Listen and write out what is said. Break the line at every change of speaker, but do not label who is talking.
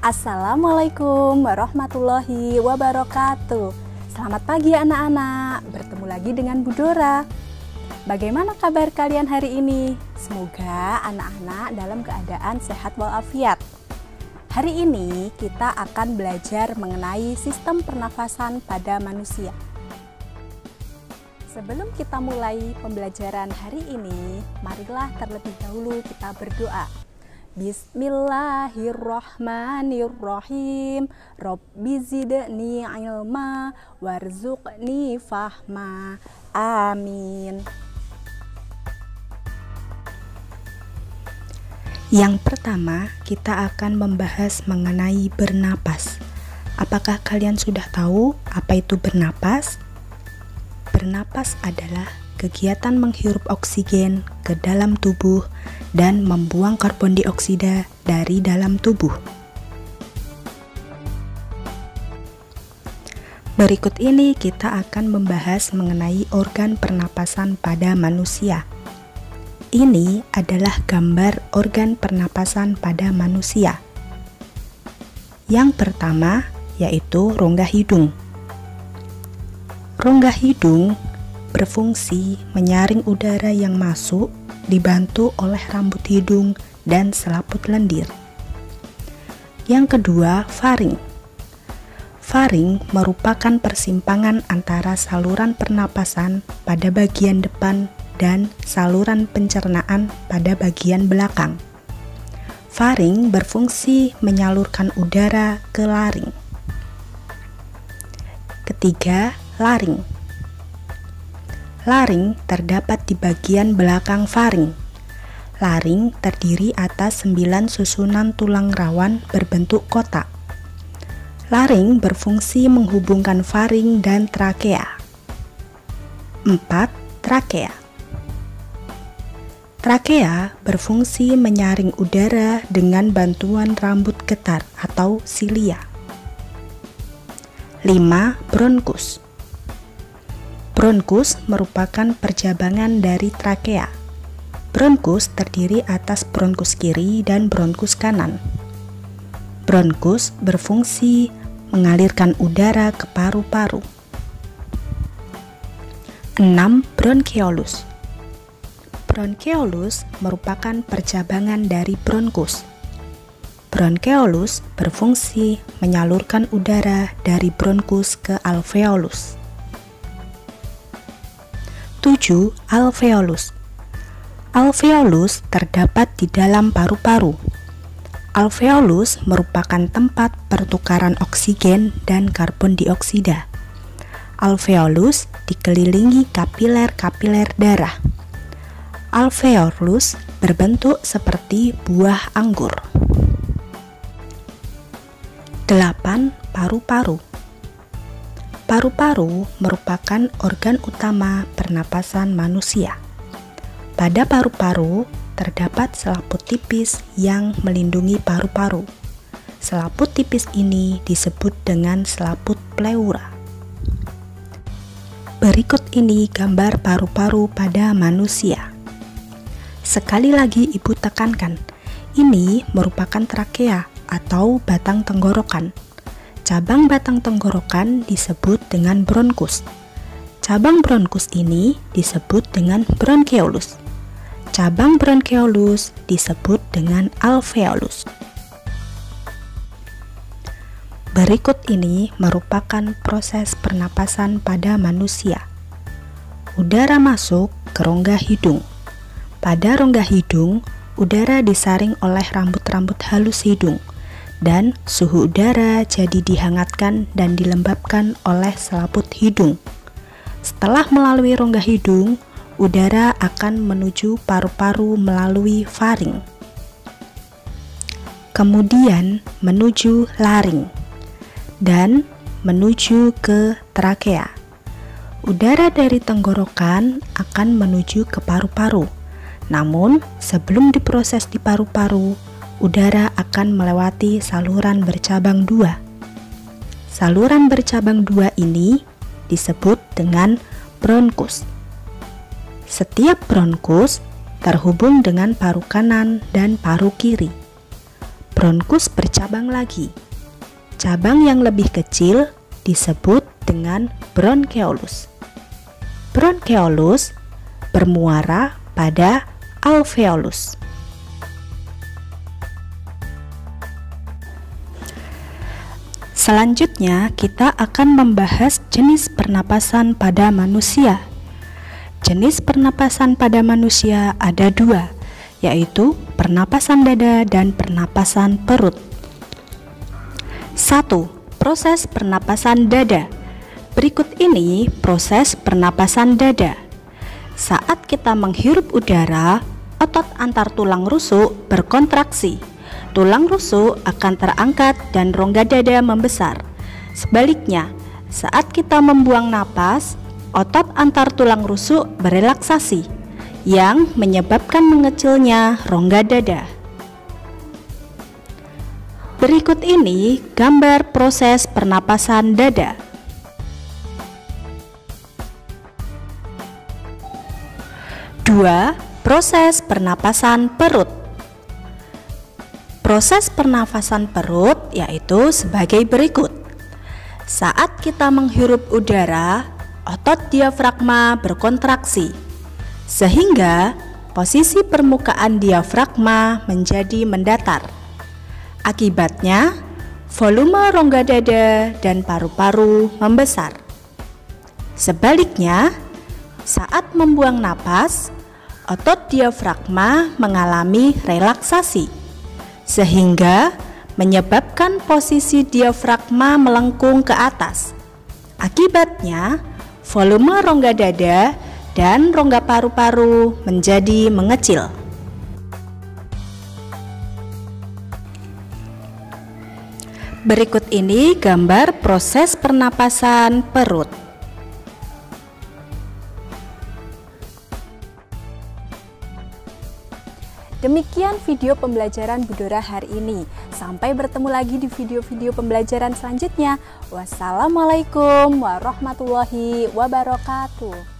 Assalamualaikum warahmatullahi wabarakatuh. Selamat pagi anak-anak, bertemu lagi dengan Bu Dora. Bagaimana kabar kalian hari ini? Semoga anak-anak dalam keadaan sehat walafiat. Hari ini kita akan belajar mengenai sistem pernafasan pada manusia. Sebelum kita mulai pembelajaran hari ini, marilah terlebih dahulu kita berdoa. Bismillahirrahmanirrahim. Rabbi zidni ilma warzuqni fahma. Amin.
Yang pertama, kita akan membahas mengenai bernapas. Apakah kalian sudah tahu apa itu bernapas? Bernapas adalah kegiatan menghirup oksigen ke dalam tubuh dan membuang karbon dioksida dari dalam tubuh. Berikut ini kita akan membahas mengenai organ pernapasan pada manusia. Ini adalah gambar organ pernapasan pada manusia. Yang pertama yaitu rongga hidung. Rongga hidung berfungsi menyaring udara yang masuk dibantu oleh rambut hidung dan selaput lendir. Yang kedua, faring. Faring merupakan persimpangan antara saluran pernapasan pada bagian depan dan saluran pencernaan pada bagian belakang. Faring berfungsi menyalurkan udara ke laring. Ketiga, laring. Laring terdapat di bagian belakang faring. Laring terdiri atas 9 susunan tulang rawan berbentuk kotak. Laring berfungsi menghubungkan faring dan trakea. 4. Trakea. Trakea berfungsi menyaring udara dengan bantuan rambut getar atau silia. 5. Bronkus. Bronkus merupakan perjabangan dari trakea. Bronkus terdiri atas bronkus kiri dan bronkus kanan. Bronkus berfungsi mengalirkan udara ke paru-paru. 6. Bronkeolus. Bronkeolus merupakan perjabangan dari bronkus. Bronkeolus berfungsi menyalurkan udara dari bronkus ke alveolus. 7. Alveolus. Alveolus terdapat di dalam paru-paru. Alveolus merupakan tempat pertukaran oksigen dan karbon dioksida. Alveolus dikelilingi kapiler-kapiler darah. Alveolus berbentuk seperti buah anggur. 8. Paru-paru. Paru-paru merupakan organ utama pernapasan manusia. Pada paru-paru terdapat selaput tipis yang melindungi paru-paru. Selaput tipis ini disebut dengan selaput pleura. Berikut ini gambar paru-paru pada manusia. Sekali lagi ibu tekankan, ini merupakan trakea atau batang tenggorokan. Cabang batang tenggorokan disebut dengan bronkus. Cabang bronkus ini disebut dengan bronkeolus. Cabang bronkeolus disebut dengan alveolus. Berikut ini merupakan proses pernapasan pada manusia. Udara masuk ke rongga hidung. Pada rongga hidung, udara disaring oleh rambut-rambut halus hidung. Dan suhu udara jadi dihangatkan dan dilembabkan oleh selaput hidung. Setelah melalui rongga hidung, udara akan menuju paru-paru melalui faring. Kemudian menuju laring dan menuju ke trakea. Udara dari tenggorokan akan menuju ke paru-paru. Namun, sebelum diproses di paru-paru, udara akan melewati saluran bercabang 2. Saluran bercabang 2 ini disebut dengan bronkus. Setiap bronkus terhubung dengan paru kanan dan paru kiri. bronkus bercabang lagi. Cabang yang lebih kecil disebut dengan bronkeolus. Bronkeolus bermuara pada alveolus. Selanjutnya, kita akan membahas jenis pernapasan pada manusia. Jenis pernapasan pada manusia ada dua, yaitu pernapasan dada dan pernapasan perut. 1. Proses pernapasan dada. Berikut ini proses pernapasan dada. Saat kita menghirup udara, otot antar tulang rusuk berkontraksi. Tulang rusuk akan terangkat dan rongga dada membesar. Sebaliknya, saat kita membuang napas, otot antar tulang rusuk berelaksasi, yang menyebabkan mengecilnya rongga dada. Berikut ini gambar proses pernapasan dada. Dua, proses pernapasan perut. Proses pernafasan perut yaitu sebagai berikut. Saat kita menghirup udara, otot diafragma berkontraksi, sehingga posisi permukaan diafragma menjadi mendatar. Akibatnya, volume rongga dada dan paru-paru membesar. Sebaliknya, saat membuang napas, otot diafragma mengalami relaksasi, sehingga menyebabkan posisi diafragma melengkung ke atas. Akibatnya, volume rongga dada dan rongga paru-paru menjadi mengecil. Berikut ini gambar proses pernapasan perut.
Demikian video pembelajaran Budora hari ini. Sampai bertemu lagi di video-video pembelajaran selanjutnya. Wassalamualaikum warahmatullahi wabarakatuh.